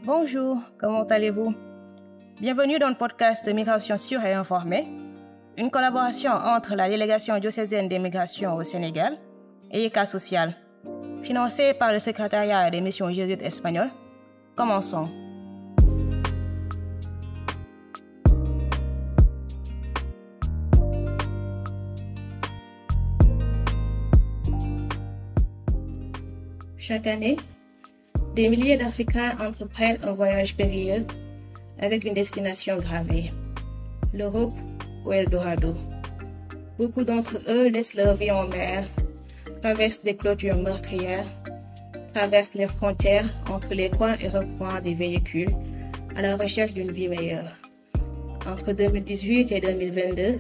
Bonjour, comment allez-vous? Bienvenue dans le podcast Migration sûre et informée, une collaboration entre la délégation diocésaine des migrations au Sénégal et ECA Social, financée par le secrétariat des missions jésuites espagnoles. Commençons. Chaque année, des milliers d'Africains entreprennent un voyage périlleux avec une destination gravée, l'Europe ou Eldorado. Beaucoup d'entre eux laissent leur vie en mer, traversent des clôtures meurtrières, traversent les frontières entre les coins et recoins des véhicules à la recherche d'une vie meilleure. Entre 2018 et 2022,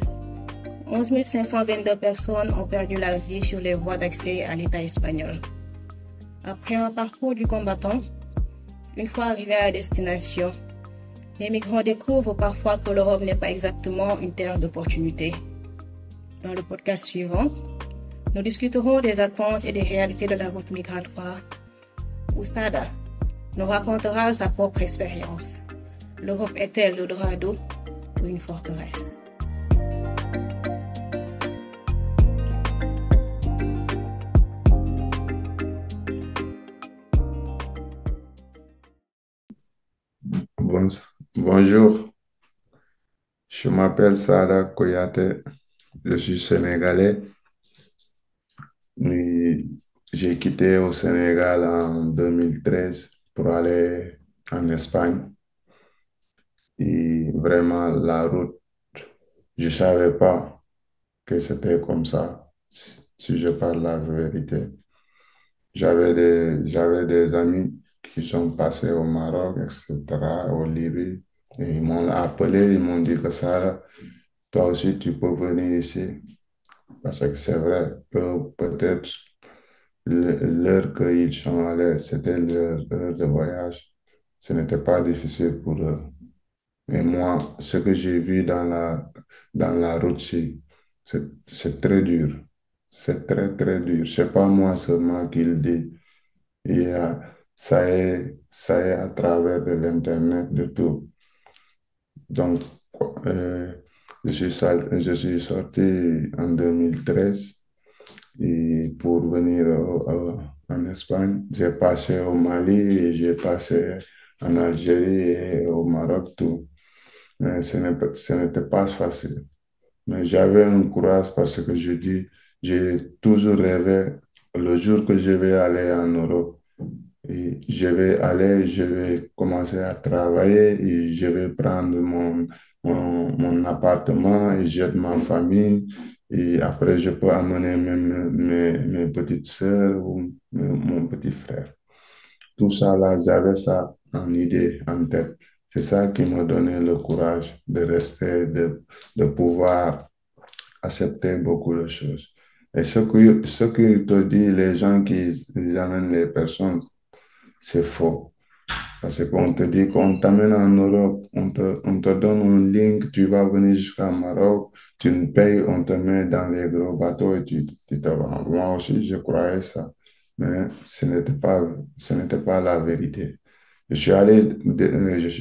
11 522 personnes ont perdu la vie sur les voies d'accès à l'État espagnol. Après un parcours du combattant, une fois arrivés à destination, les migrants découvrent parfois que l'Europe n'est pas exactement une terre d'opportunités. Dans le podcast suivant, nous discuterons des attentes et des réalités de la route migratoire. Oustada nous racontera sa propre expérience. L'Europe est-elle l'Eldorado ou une forteresse? Bonjour, je m'appelle Sada Koyate, je suis sénégalais. Et j'ai quitté au Sénégal en 2013 pour aller en Espagne. Et vraiment, la route, je ne savais pas que c'était comme ça, si je parle la vérité. J'avais des amis qui sont passés au Maroc, etc., au Libye. Et ils m'ont appelé, ils m'ont dit que ça, toi aussi, tu peux venir ici. Parce que c'est vrai que peut-être l'heure qu'ils sont allés, c'était leur heure de voyage. Ce n'était pas difficile pour eux. Mais moi, ce que j'ai vu dans la route, c'est très dur. C'est très, très dur. C'est pas moi seulement qui le dis. Et ça est à travers de l'Internet, de tout. Donc, euh, je suis sorti en 2013 et pour venir en Espagne. J'ai passé au Mali, et j'ai passé en Algérie et au Maroc, tout. Mais ce n'était pas facile. Mais j'avais un courage parce que je dis, j'ai toujours rêvé le jour que je vais aller en Europe. Et je vais aller, je vais commencer à travailler et je vais prendre mon appartement et j'aide ma famille. Et après, je peux amener même mes petites sœurs ou mon petit frère. Tout ça là, j'avais ça en idée, en tête. C'est ça qui m'a donné le courage de rester, de pouvoir accepter beaucoup de choses. Et ce que te dit les gens qui amènent les personnes, c'est faux. Parce qu'on te dit qu'on t'amène en Europe, on te donne un link, tu vas venir jusqu'à Maroc, tu ne payes, on te met dans les gros bateaux et tu te vas. Moi aussi, je croyais ça. Mais ce n'était pas la vérité. Je suis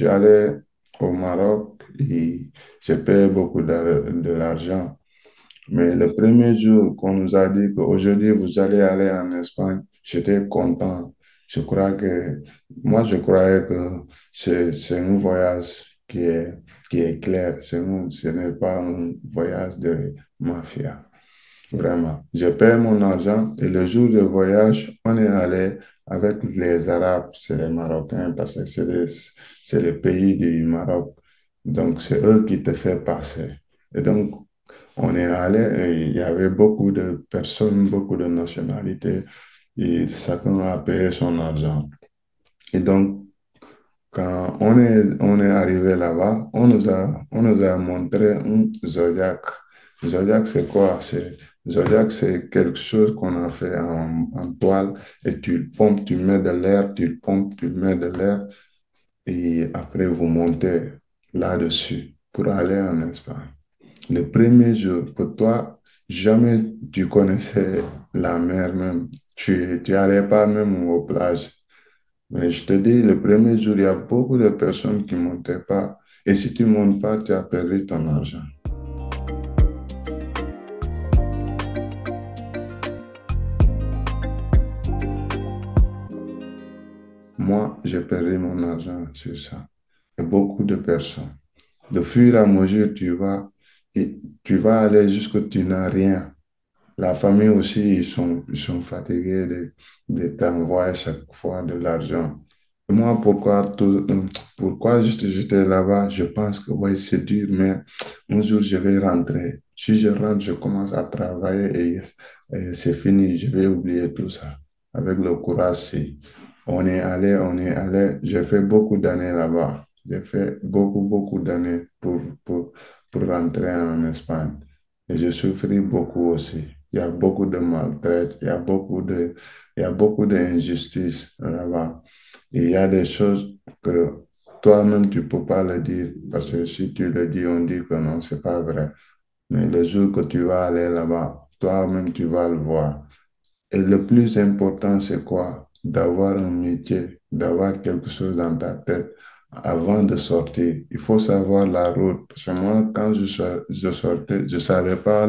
allé au Maroc et j'ai payé beaucoup de l'argent. Mais le premier jour qu'on nous a dit qu'aujourd'hui vous allez aller en Espagne, j'étais content. Moi, je croyais que c'est un voyage qui est clair. Ce n'est pas un voyage de mafia. Vraiment. Je paie mon argent et le jour de voyage, on est allé avec les Arabes, c'est les Marocains, parce que c'est le pays du Maroc. Donc, c'est eux qui te font passer. Et donc, on est allé et il y avait beaucoup de personnes, beaucoup de nationalités et chacun a payé son argent. Et donc, quand on est arrivé là-bas, on nous a montré un zodiaque. Zodiaque, c'est quoi? Zodiaque, c'est quelque chose qu'on a fait en toile et tu le pompes, tu mets de l'air, tu le pompes, tu mets de l'air et après vous montez là-dessus pour aller en Espagne. Le premier jour, pour toi, jamais tu connaissais la mer même. Tu n'allais pas même aux plages. Mais je te dis, le premier jour, il y a beaucoup de personnes qui ne montaient pas. Et si tu ne montes pas, tu as perdu ton argent. Moi, j'ai perdu mon argent sur ça. Et beaucoup de personnes. De fur et à mesure, et tu vas aller jusqu'à tu n'as rien. La famille aussi, ils sont fatigués de t'envoyer chaque fois de l'argent. Et moi, pourquoi juste j'étais là-bas? Je pense que oui, c'est dur, mais un jour, je vais rentrer. Si je rentre, je commence à travailler et c'est fini. Je vais oublier tout ça. Avec le courage, si on est allé. J'ai fait beaucoup d'années là-bas. J'ai fait beaucoup d'années pour rentrer en Espagne. Et je souffris beaucoup aussi. Il y a beaucoup de maltraite, il y a beaucoup d'injustice là-bas. Et il y a des choses que toi-même, tu ne peux pas le dire. Parce que si tu le dis, on dit que non, c'est pas vrai. Mais le jour que tu vas aller là-bas, toi-même, tu vas le voir. Et le plus important, c'est quoi? D'avoir un métier, d'avoir quelque chose dans ta tête avant de sortir. Il faut savoir la route. Parce que moi, quand je sortais, je ne savais pas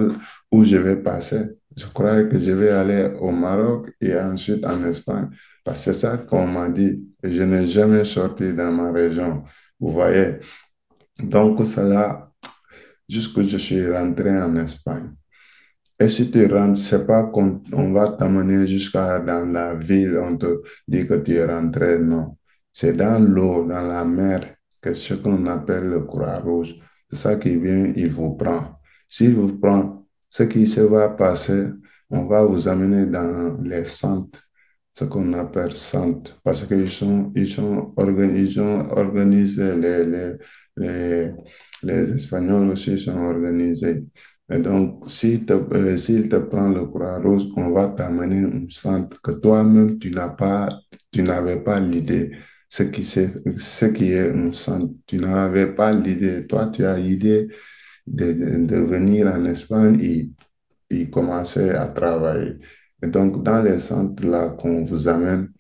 où je vais passer. Je croyais que je vais aller au Maroc et ensuite en Espagne. Parce que c'est ça qu'on m'a dit. Et je n'ai jamais sorti dans ma région. Vous voyez? Donc, cela, jusque je suis rentré en Espagne. Et si tu rentres, c'est pas qu'on on va t'amener jusqu'à dans la ville, on te dit que tu es rentré, non. C'est dans l'eau, dans la mer, que ce qu'on appelle le Croix-Rouge. C'est ça qui vient, il vous prend. S'il vous prend, ce qui se va passer, on va vous amener dans les centres, ce qu'on appelle centres, parce ils ont organisé, les, les Espagnols aussi sont organisés. Et donc, s'il te prend le Croix-Rouge, on va t'amener un centre que toi-même, tu n'avais pas l'idée. Ce qui est un centre, tu n'avais pas l'idée. Toi, tu as l'idée de venir en Espagne et commencer à travailler. Et donc, dans les centres là qu'on vous amène,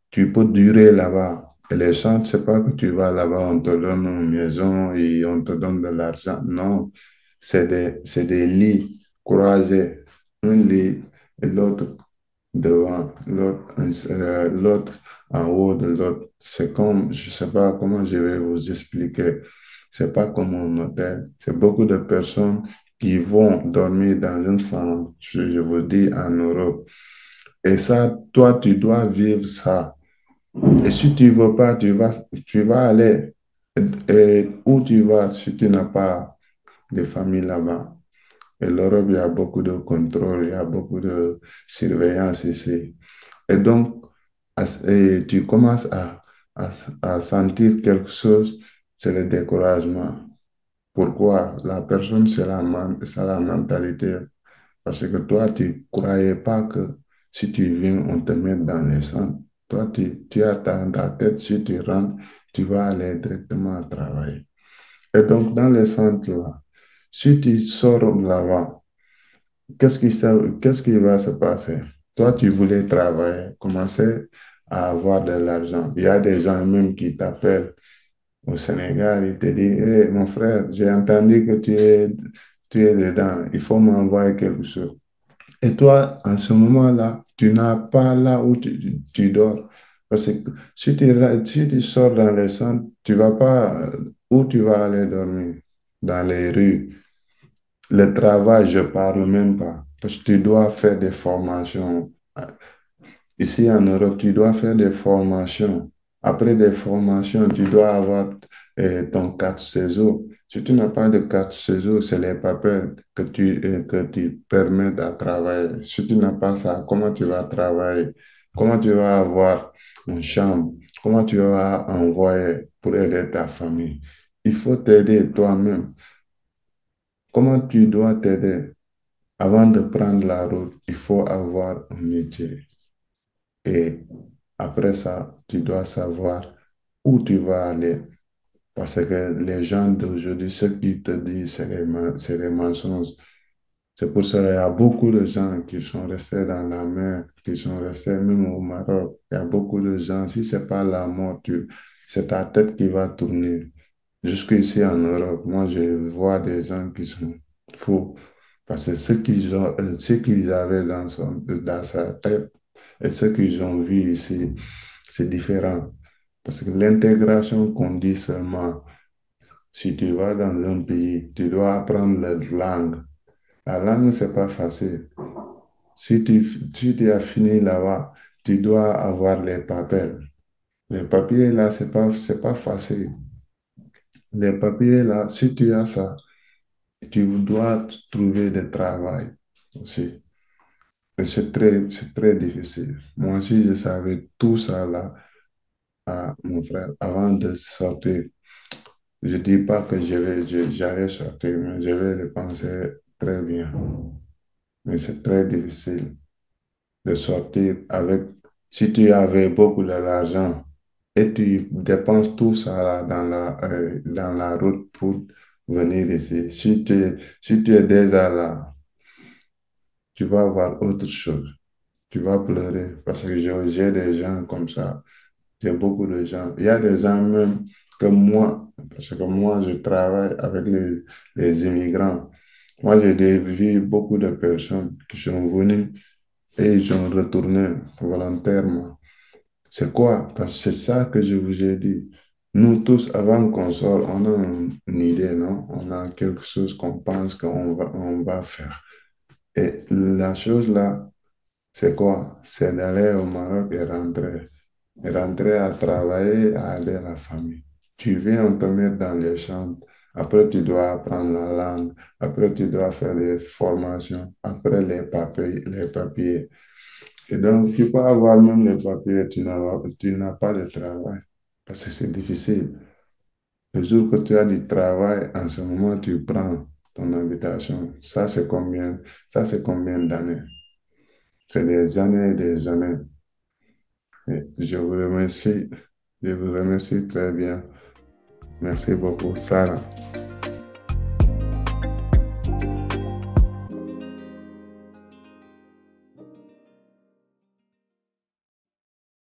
tu peux durer là-bas. Et les centres, c'est pas que tu vas là-bas, on te donne une maison et on te donne de l'argent. Non, c'est des lits croisés, un lit et l'autre devant, l'autre en haut de l'autre. C'est comme, je sais pas comment je vais vous expliquer. C'est pas comme un hôtel. C'est beaucoup de personnes qui vont dormir dans une chambre, je vous dis, en Europe. Et ça, toi, tu dois vivre ça. Et si tu ne veux pas, tu vas aller où tu vas si tu n'as pas de famille là-bas. Et l'Europe, il y a beaucoup de contrôle, il y a beaucoup de surveillance ici. Et donc, et tu commences à, à sentir quelque chose, c'est le découragement. Pourquoi? La personne, c'est la mentalité. Parce que toi, tu ne croyais pas que si tu viens, on te met dans les centres. Toi, tu as dans ta tête, si tu rentres, tu vas aller directement travailler. Et donc, dans les centres là, si tu sors là-bas, qu'est-ce qui va se passer? Toi, tu voulais travailler, commencer à avoir de l'argent. Il y a des gens même qui t'appellent au Sénégal, ils te disent, hey, mon frère, j'ai entendu que tu es dedans, il faut m'envoyer quelque chose. Et toi, en ce moment-là, tu n'as pas là où tu dors. Parce que si tu sors dans les centres, tu vas pas où tu vas aller dormir? Dans les rues. Le travail, je parle même pas. Parce que tu dois faire des formations. Ici en Europe, tu dois faire des formations. Après des formations, tu dois avoir ton carte séjour. Si tu n'as pas de carte séjour, c'est les papiers que tu permets de travailler. Si tu n'as pas ça, comment tu vas travailler? Comment tu vas avoir une chambre? Comment tu vas envoyer pour aider ta famille? Il faut t'aider toi-même. Comment tu dois t'aider? Avant de prendre la route, il faut avoir un métier. Et après ça, tu dois savoir où tu vas aller. Parce que les gens d'aujourd'hui, ce qu'ils te disent, c'est des mensonges. C'est pour ça qu'il y a beaucoup de gens qui sont restés dans la mer, qui sont restés même au Maroc. Il y a beaucoup de gens, si ce n'est pas la mort, c'est ta tête qui va tourner. Jusqu'ici en Europe, moi, je vois des gens qui sont fous. Parce que ce qu'ils avaient dans sa tête et ce qu'ils ont vu ici, c'est différent. Parce que l'intégration qu'on dit seulement, si tu vas dans un pays, tu dois apprendre la langue. La langue, c'est pas facile. Si tu as fini là-bas, tu dois avoir les papiers. Les papiers, là, c'est pas facile. Les papiers, là, si tu as ça, tu dois trouver du travail aussi. Et c'est très difficile. Moi aussi, je savais tout ça là, à mon frère, avant de sortir. Je dis pas que j'allais sortir, mais je vais le penser très bien. Mais c'est très difficile de sortir avec, si tu avais beaucoup d'argent et tu dépenses tout ça là dans la route pour venir ici. Si tu es déjà là, tu vas voir autre chose. Tu vas pleurer parce que j'ai des gens comme ça. J'ai beaucoup de gens. Il y a des gens même que moi, parce que moi, je travaille avec les immigrants. Moi, j'ai vu beaucoup de personnes qui sont venues et ils ont retourné volontairement. C'est quoi? Parce que c'est ça que je vous ai dit. Nous tous, avant qu'on sorte, on a une idée, non? On a quelque chose qu'on pense on va faire. Et la chose là, c'est quoi? C'est d'aller au Maroc et rentrer. Et rentrer à travailler, à aider la famille. Tu viens, on te met dans les champs. Après, tu dois apprendre la langue. Après, tu dois faire des formations. Après, les papiers. Et donc, tu peux avoir même les papiers, tu n'as pas de travail. Parce que c'est difficile. Le jour que tu as du travail, en ce moment, tu prends ton invitation. Ça, c'est combien d'années? C'est des années et des années. Et je vous remercie. Je vous remercie très bien. Merci beaucoup, Sarah.